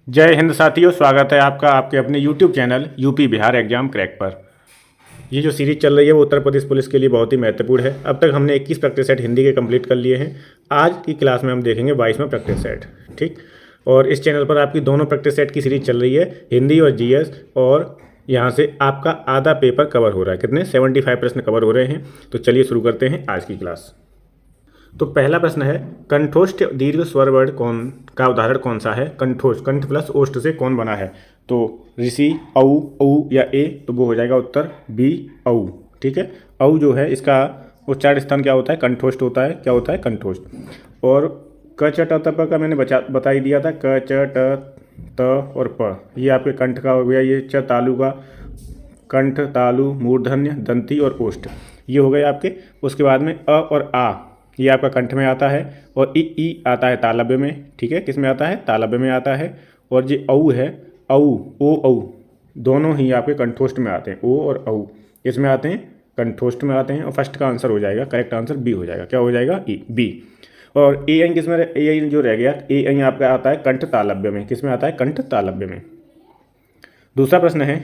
जय हिंद साथियों, स्वागत है आपका आपके अपने YouTube channel UP Bihar exam crack पर। ये जो सीरीज चल रही है वो उत्तर प्रदेश पुलिस के लिए बहुत ही महत्वपूर्ण है। अब तक हमने 21 प्रैक्टिस सेट हिंदी के कंप्लीट कर लिए हैं। आज की क्लास में हम देखेंगे 22वां प्रैक्टिस सेट। ठीक, और इस चैनल पर आपकी दोनों प्रैक्टिस सेट की सीरीज चल रही है, हिंदी और जीएस, और यहाँ से आपका आधा पेपर कवर हो रहा है। कितने? 75 प्रश्न कवर हो रहे हैं। तो चलिए शुरू करते हैं आज की क्लास। तो पहला प्रश्न है, कंठोष्ठ दीर्घ स्वर वर्ण कौन का उदाहरण कौन सा है? कंठोष्ठ, कंठ प्लस ओष्ठ से कौन बना है? तो ऋषि, औ, औ या ए, तो वो हो जाएगा उत्तर बी, औ। ठीक है, औ जो है इसका उच्चारण स्थान क्या होता है? कंठोष्ठ होता है। क्या होता है? कंठोष्ठ। और क च ट त प का मैंने बता ही दिया था। क च ट त और प, ये आपके कंठ का हो गया। ये च तालु का, कंठ, तालु, मूर्धन्य, दंती और ओष्ठ, ये हो गए आपके। उसके बाद में अ और आ, ये आपका कंठ में आता है। और ई आता है तालव्य में। ठीक है, किस में आता है? तालव्य में आता है। और जो औ है, औ, ओ औ, दोनों ही आपके कंठोष्ठ में आते हैं। ओ और औ इसमें आते हैं, कंठोष्ठ में आते हैं। और फर्स्ट का आंसर हो जाएगा, करेक्ट आंसर बी हो जाएगा। क्या हो जाएगा? ई, बी। और ए किस में? ए जो रह गया, ए आपका आता है कंठ तालव्य में। किस में आता है? कंठ तालव्य में। दूसरा प्रश्न है,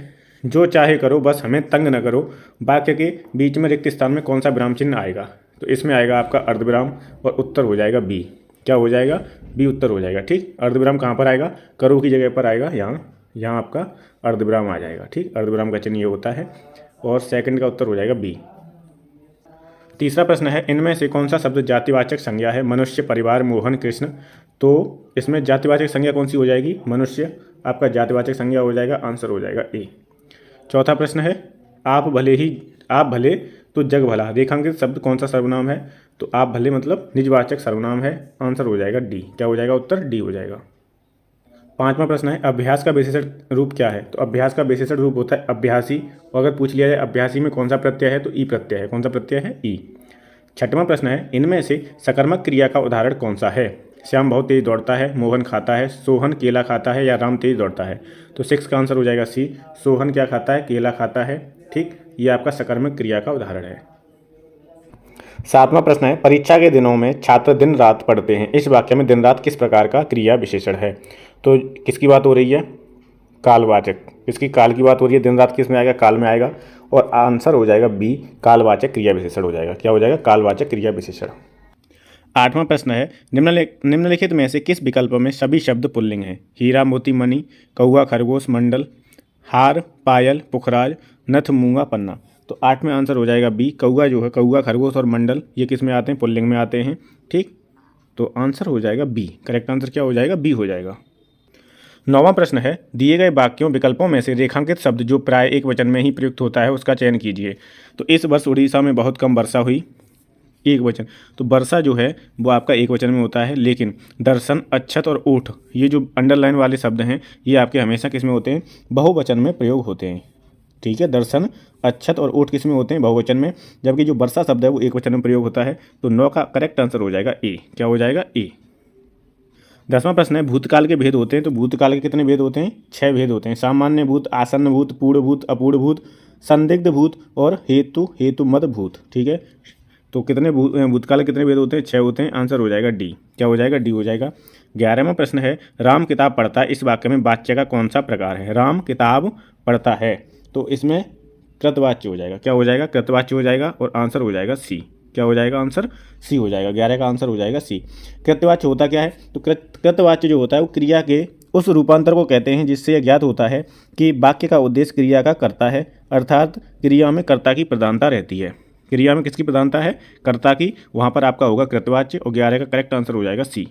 जो चाहे करो बस हमें तंग न करो, वाक्य के बीच में रिक्त स्थान में कौन सा विराम चिन्ह आएगा? तो इसमें आएगा आपका अर्धविराम, और उत्तर हो जाएगा बी। क्या हो जाएगा? बी उत्तर हो जाएगा। ठीक, अर्धविराम कहाँ पर आएगा? करो की जगह पर आएगा, यहाँ आपका अर्धविराम आ जाएगा। ठीक, अर्धविराम का चिन्ह ये होता है। और सेकंड का उत्तर हो जाएगा बी। तीसरा प्रश्न है, इनमें से कौन सा शब्द जातिवाचक संज्ञा है? मनुष्य, परिवार, मोहन, कृष्ण। तो इसमें जातिवाचक संज्ञा कौन सी हो जाएगी? मनुष्य आपका जातिवाचक संज्ञा हो जाएगा। आंसर हो जाएगा ए। चौथा प्रश्न है, आप भले तो जग भला, रेखांकित शब्द कौन सा सर्वनाम है? तो आप भले मतलब निजवाचक सर्वनाम है। आंसर हो जाएगा डी। क्या हो जाएगा? उत्तर डी हो जाएगा। पांचवा प्रश्न है, अभ्यास का विशेषण रूप क्या है? तो अभ्यास का विशेषण रूप होता है अभ्यासी। और अगर पूछ लिया जाए अभ्यासी में कौन सा प्रत्यय है, तो ई प्रत्यय है। कौन सा प्रत्यय है? ई। छठवां प्रश्न है, इनमें से सकर्मक क्रिया का उदाहरण कौन सा है? श्याम बहुत तेज दौड़ता है, मोहन खाता है, सोहन केला खाता है, या राम तेज दौड़ता है। तो 6 का आंसर हो जाएगा सी। सोहन क्या खाता है? केला खाता है। ठीक, ये आपका सकर्मक क्रिया का उदाहरण है। सातवां प्रश्न है, परीक्षा के दिनों में छात्र दिन रात पढ़ते हैं, इस वाक्य में दिन रात किस प्रकार का क्रिया विशेषण है? तो किसकी बात हो रही है? कालवाचक। इसकी काल की बात हो रही है। दिन रात किस में आएगा? काल में आएगा। और आंसर हो जाएगा बी, कालवाचक क्रिया विशेषण हो जाएगा। क्या हो जाएगा? कालवाचक क्रिया विशेषण। आठवां प्रश्न है, निम्नलिखित में से किस विकल्प में सभी शब्द पुल्लिंग हैं? हीरा, मोती, मणि, कौआ, खरगोश, मंडल, हार, पायल, पुखराज, नथ, मूंगा, पन्ना। तो 8 में आंसर हो जाएगा बी। कौआ जो है, कौआ, खरगोश और मंडल, ये किस में आते हैं? पुल्लिंग में आते हैं। ठीक, तो आंसर हो जाएगा बी। करेक्ट आंसर क्या हो जाएगा? बी हो जाएगा। 9वां प्रश्न है, दिए गए वाक्यों विकल्पों में से रेखांकित शब्द जो प्राय एक वचन में ही प्रयुक्त होता है उसका चयन कीजिए। तो इस वर्ष उड़ीसा में बहुत कम वर्षा हुई, एक वचन। तो वर्षा जो है वो आपका एक वचन में होता है। लेकिन दर्शन, अच्छत और ऊठ, ये जो अंडरलाइन वाले शब्द हैं, ये आपके हमेशा किस में होते हैं? बहुवचन में प्रयोग होते हैं। ठीक है, दर्शन, अच्छत और ऊठ किस में होते हैं? बहुवचन में। जबकि जो वर्षा शब्द है वो एक वचन में प्रयोग होता है। तो 9 का करेक्ट आंसर हो जाएगा ए। क्या हो जाएगा? ए। 10वां प्रश्न है, भूतकाल के भेद होते हैं। तो भूतकाल के कितने भेद होते हैं? 6 भेद होते हैं। सामान्य भूत, आसन्न भूत, पूर्ण भूत, अपूर्ण भूत, संदिग्ध भूत और हेतु मद भूत। ठीक है, तो कितने भूतकाल के कितने भेद होते हैं? 6 होते हैं। आंसर हो जाएगा डी। क्या हो जाएगा? डी हो जाएगा। 11वां प्रश्न है, राम किताब पढ़ता है, इस वाक्य में वाच्य का कौन सा प्रकार है? राम किताब पढ़ता है, तो इसमें कृतवाच्य हो जाएगा। क्या हो जाएगा? कृतवाच्य हो जाएगा। और आंसर हो जाएगा सी। क्या हो जाएगा? आंसर सी हो जाएगा। 11 का आंसर हो जाएगा सी। कृतवाच्य होता क्या है? तो कृतवाच्य जो होता है वो क्रिया के उस रूपांतर को कहते हैं जिससे यह ज्ञात होता है कि वाक्य का उद्देश्य क्रिया का कर्ता है, अर्थात क्रिया में कर्ता की प्रधानता रहती है। क्रिया में किसकी प्रधानता है? कर्ता की। वहाँ पर आपका होगा कृतवाच्य। और 11 का करेक्ट आंसर हो जाएगा सी।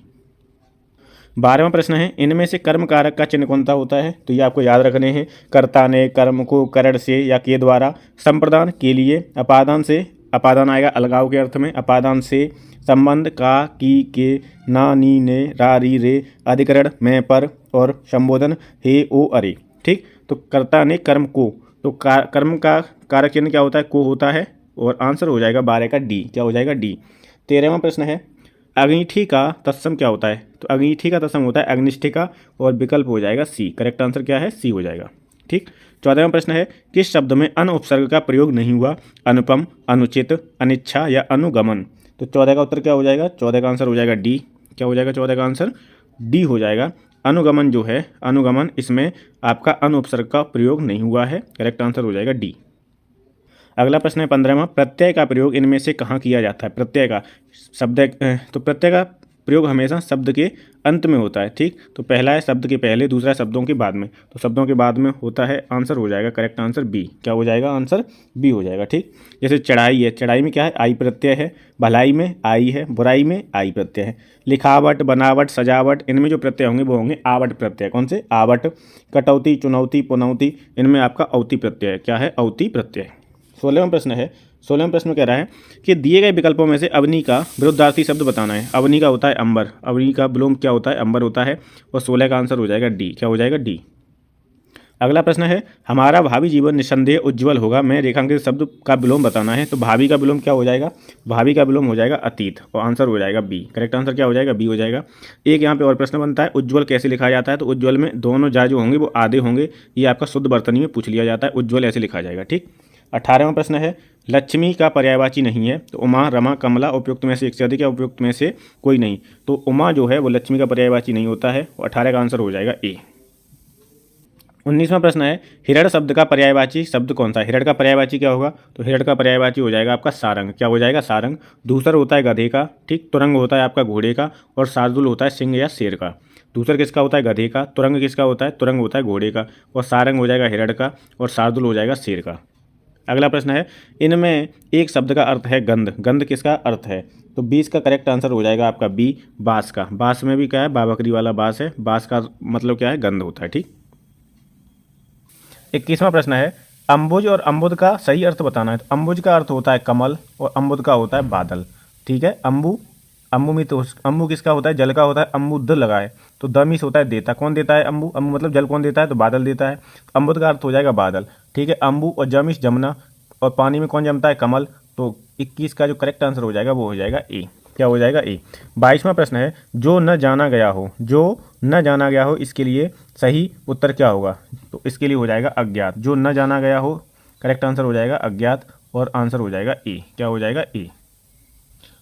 12वां प्रश्न है, इनमें से कर्म कारक का चिन्ह कौन सा होता है? तो ये आपको याद रखने हैं। कर्ता ने कर्म को करण से या के द्वारा, संप्रदान के लिए, अपादान से, अपादान आएगा अलगाव के अर्थ में, अपादान से, संबंध का, की, के, ना, नी, ने, रा, री, रे, अधिकरण में, पर, और संबोधन हे, ओ, अरे। ठीक, तो कर्ता ने कर्म को, तो कर्म का कारक चिन्ह क्या होता है? को होता है। और आंसर हो जाएगा 12 का डी। क्या हो जाएगा? डी। 13वां प्रश्न है, अग्निठी का तत्सम क्या होता है? तो अग्निठी का तत्सम होता है अग्निष्ठिका। और विकल्प हो जाएगा सी। करेक्ट आंसर क्या है? सी हो जाएगा। ठीक, 14वां प्रश्न है, किस शब्द में अन उपसर्ग का प्रयोग नहीं हुआ? अनुपम, अनुचित, अनिच्छा या अनुगमन। तो 14 का उत्तर क्या हो जाएगा? 14 का आंसर हो जाएगा डी। क्या हो जाएगा? 14 का आंसर डी हो जाएगा। अनुगमन जो है, अनुगमन, इसमें आपका अनु उपसर्ग का प्रयोग नहीं हुआ है। करेक्ट आंसर हो जाएगा डी। अगला प्रश्न है 15वां, प्रत्यय का प्रयोग इनमें से कहाँ किया जाता है? प्रत्यय का शब्द, तो प्रत्यय का प्रयोग हमेशा शब्द के अंत में होता है। ठीक, तो पहला है शब्द के पहले, दूसरा है शब्दों के बाद में, तो शब्दों के बाद में होता है। आंसर हो जाएगा करेक्ट आंसर बी। क्या हो जाएगा? आंसर बी हो जाएगा। ठीक, जैसे चढ़ाई है, चढ़ाई में क्या है? आई प्रत्यय है। भलाई में आई है, बुराई में आई प्रत्यय है। लिखावट, बनावट, सजावट, इनमें जो प्रत्यय होंगे वो होंगे आवट प्रत्यय। कौन से? आवट। कटौती, चुनौती, पुनौती, इनमें आपका औती प्रत्यय है। क्या है? औती प्रत्यय। 16वां प्रश्न है, 16वां प्रश्न कह रहा है कि दिए गए विकल्पों में से अवनी का विरुद्धार्थी शब्द बताना है। अवनी का होता है अंबर, अवनी का विलोम क्या होता है? अंबर होता है। और 16 का आंसर हो जाएगा डी। क्या हो जाएगा? डी। अगला प्रश्न है, हमारा भावी जीवन निस्संदेह उज्ज्वल होगा, मैं रेखांकित शब्द का विलोम बताना है। तो भावी का विलोम क्या हो जाएगा? भावी का विलोम हो जाएगा अतीत, और आंसर हो जाएगा बी। करेक्ट आंसर क्या हो जाएगा? बी हो जाएगा। एक यहाँ पे और प्रश्न बनता है, उज्ज्वल कैसे लिखा जाता है? तो उज्ज्वल में दोनों जा जो होंगे वो आधे होंगे, ये आपका शुद्ध वर्तनी में पूछ लिया जाता है, उज्ज्वल ऐसे लिखा जाएगा। ठीक, 18वां प्रश्न है, लक्ष्मी का पर्यायवाची नहीं है। तो उमा, रमा, कमला, उपयुक्त में से एक से अधिक या उपयुक्त में से कोई नहीं। तो उमा जो है वो लक्ष्मी का पर्यायवाची नहीं होता है, और 18 का आंसर हो जाएगा ए। 19वां प्रश्न है, हिरण शब्द का पर्यायवाची शब्द कौन सा है? हिरण का पर्यायवाची क्या होगा? तो हिरण का पर्यायवाची हो जाएगा आपका सारंग। क्या हो जाएगा? सारंग। दूसर होता है गधे का। ठीक, तुरंग होता है आपका घोड़े का, और शार्दुल होता है सिंह या शेर का। दूसर किसका होता है? गधे का। तुरंग किसका होता है? तुरंग होता है घोड़े का, और सारंग हो जाएगा हिरण का, और शार्दुल हो जाएगा शेर का। अगला प्रश्न है, इनमें एक शब्द का अर्थ है गंध, गंध किसका अर्थ है? तो 20 का करेक्ट आंसर हो जाएगा आपका बी, बांस का। बांस में भी क्या है? बाबकरी वाला बांस है, बांस का मतलब क्या है? गंध होता है। ठीक, 21वां प्रश्न है, अम्बुज और अम्बुद का सही अर्थ बताना है। तो अम्बुज का अर्थ होता है कमल, और अम्बुद का होता है बादल। ठीक है, अम्बु, अम्बु में तो अम्बु किसका होता है? जल का होता है, अम्बु द लगा है, तो द मीस होता है देता। कौन देता है? अम्बु। अम्बु मतलब जल कौन देता है? तो बादल देता है। अम्बुद का अर्थ हो जाएगा बादल। ठीक है, अम्बु और जमिस जमुना, और पानी में कौन जमता है? कमल। तो 21 का जो करेक्ट आंसर हो जाएगा वो हो जाएगा ए। क्या हो जाएगा? ए। 22वां प्रश्न है, जो न जाना गया हो, जो न जाना गया हो, इसके लिए सही उत्तर क्या होगा? तो इसके लिए हो जाएगा अज्ञात। जो न जाना गया हो, करेक्ट आंसर हो जाएगा अज्ञात, और आंसर हो जाएगा ए। क्या हो जाएगा? ए।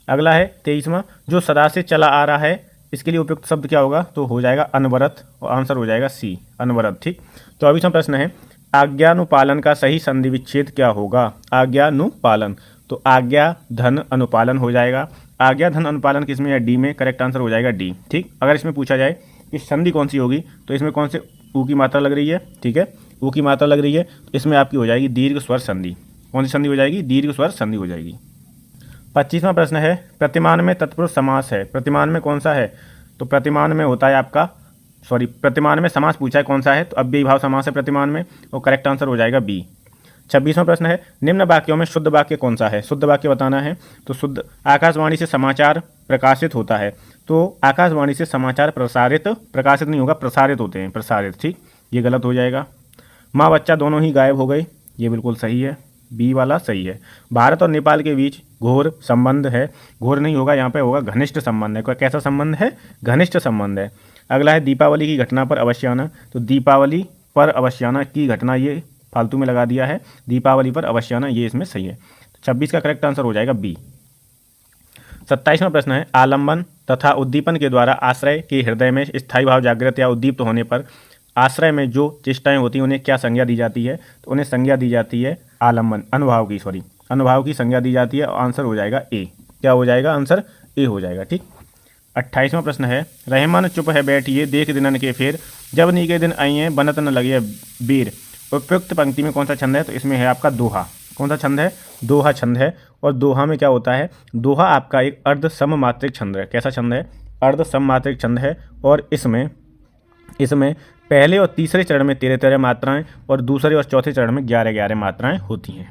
अगला है 23वां, जो सदा से चला आ रहा है, इसके लिए उपयुक्त शब्द क्या होगा? तो हो जाएगा अनवरत, और आंसर हो जाएगा सी, अनवरत। ठीक, 24वां प्रश्न है, आज्ञानुपालन का सही संधि विच्छेद क्या होगा? आज्ञानुपालन, तो आज्ञा धन अनुपालन हो जाएगा। आज्ञा धन अनुपालन किसमें है? डी में। करेक्ट आंसर हो जाएगा डी। ठीक, अगर इसमें पूछा जाए कि संधि कौन सी होगी, तो इसमें कौन से ऊ की मात्रा लग रही है? ठीक है, ऊ की मात्रा लग रही है, तो इसमें आपकी हो जाएगी दीर्घ स्वर संधि। कौन सी संधि हो जाएगी? दीर्घ स्वर संधि हो जाएगी। 25वां प्रश्न है, प्रतिमान में तत्पुरुष समास है, प्रतिमान में कौन सा है? तो प्रतिमान में होता है आपका, प्रतिमान में समास पूछा है कौन सा है? तो अव्ययी भाव समास है प्रतिमान में, और करेक्ट आंसर हो जाएगा बी। 26वां प्रश्न है, निम्न वाक्यों में शुद्ध वाक्य कौन सा है? शुद्ध वाक्य बताना है। तो शुद्ध, आकाशवाणी से समाचार प्रकाशित होता है। तो आकाशवाणी से समाचार प्रसारित, प्रकाशित नहीं होगा, प्रसारित होते हैं, प्रसारित। ठीक, ये गलत हो जाएगा। माँ बच्चा दोनों ही गायब हो गए, ये बिल्कुल सही है, बी वाला सही है। भारत और नेपाल के बीच घोर संबंध है, घोर नहीं होगा, यहाँ पे होगा घनिष्ठ संबंध है। कैसा संबंध है? घनिष्ठ संबंध है। अगला है, दीपावली की घटना पर अवश्य आना। तो दीपावली पर अवश्य आना की घटना, ये फालतू में लगा दिया है, दीपावली पर अवश्य आना, ये इसमें सही है। 26 का करेक्ट आंसर हो जाएगा बी। 27वां प्रश्न है, आलंबन तथा उद्दीपन के द्वारा आश्रय के हृदय में स्थायी भाव जागृत या उद्दीप्त होने पर आश्रय में जो चेष्टाएं होती हैं उन्हें क्या संज्ञा दी जाती है? तो उन्हें संज्ञा दी जाती है आलंबन, अनुभाव की, अनुभाव की संज्ञा दी जाती है, और आंसर हो जाएगा ए। क्या हो जाएगा? आंसर ए हो जाएगा। ठीक, 28वां प्रश्न है, रहमान चुप है बैठिए देख दिनन के फेर, जब नी के दिन आइए बनत न लगे बीर। उपयुक्त पंक्ति में कौन सा छंद है? तो इसमें है आपका दोहा। कौन सा छंद है? दोहा छंद है। और दोहा में क्या होता है? दोहा आपका एक अर्ध सममात्रिक छंद है। कैसा छंद है? अर्ध सममात्रिक छंद है। और इसमें पहले और तीसरे चरण में 13-13 मात्राएं, और दूसरे और चौथे चरण में 11-11 मात्राएं होती हैं।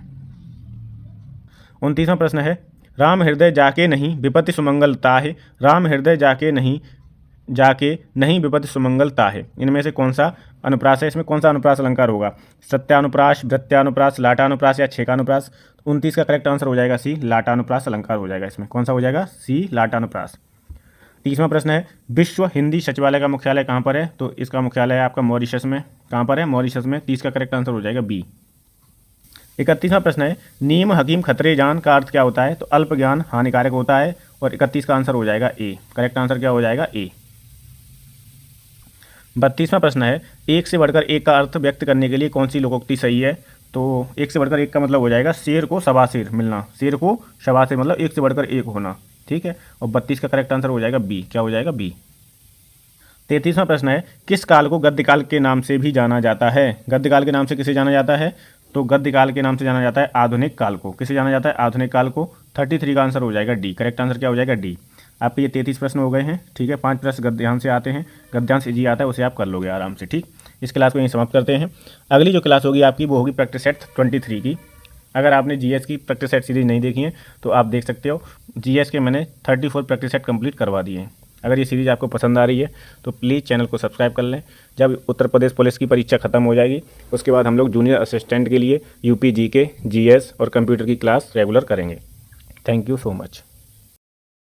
29वां प्रश्न है, राम हृदय जाके नहीं विपत्ति सुमंगल ताहे, राम हृदय जाके नहीं विपत्ति सुमंगल ताहे। इनमें से कौन सा अनुप्रास है? इसमें कौन सा अनुप्रास अलंकार होगा? सत्यानुप्रास, वृत्यानुप्रास, लाटानुप्रास या छेकानुप्रास? 29 का करेक्ट आंसर हो जाएगा सी, लाटानुप्रास अलंकार हो जाएगा। इसमें कौन सा हो जाएगा? सी, लाटानुप्रास। 30वां प्रश्न है, विश्व हिंदी सचिवालय का मुख्यालय कहाँ पर है? तो इसका मुख्यालय है आपका मॉरिशस में। कहाँ पर है? मॉरिशस में। 30 का करेक्ट आंसर हो जाएगा बी। 31वां प्रश्न है, नीम हकीम खतरे जान का अर्थ क्या होता है? तो अल्प ज्ञान हानिकारक होता है, और 31 का आंसर हो जाएगा ए। करेक्ट आंसर क्या हो जाएगा? ए। 32वां प्रश्न है, एक से बढ़कर एक का अर्थ व्यक्त करने के लिए कौन सी लोकोक्ति सही है। तो एक से बढ़कर एक का मतलब हो जाएगा शेर को शबाशेर मिलना, शेर को शबाशेर मतलब एक से बढ़कर एक होना, ठीक है। और 32 का करेक्ट आंसर हो जाएगा बी। क्या हो जाएगा? बी। 33वां प्रश्न है, किस काल को गद्यकाल के नाम से भी जाना जाता है। गद्यकाल के नाम से किसे जाना जाता है? तो गद्यकाल के नाम से जाना जाता है आधुनिक काल को। किसे जाना जाता है? आधुनिक काल को। 33 का आंसर हो जाएगा डी। करेक्ट आंसर क्या हो जाएगा? डी। आपके ये 33 प्रश्न हो गए हैं, ठीक है। 5 प्रश्न गद्यांश से आते हैं, गद्यांश इजी आता है, उसे आप कर लोगे आराम से, ठीक। इस क्लास को यहीं समाप्त करते हैं। अगली जो क्लास होगी आपकी वो होगी प्रैक्टिस सेट 23 की। अगर आपने जीएस की प्रैक्टिस सेट सीरीज नहीं देखी है तो आप देख सकते हो। जीएस के मैंने 34 प्रैक्टिस सेट कंप्लीट करवा दिए हैं। अगर ये सीरीज़ आपको पसंद आ रही है तो प्लीज़ चैनल को सब्सक्राइब कर लें। जब उत्तर प्रदेश पुलिस की परीक्षा खत्म हो जाएगी उसके बाद हम लोग जूनियर असिस्टेंट के लिए यूपी जीके, जीएस और कंप्यूटर की क्लास रेगुलर करेंगे। Thank you so much.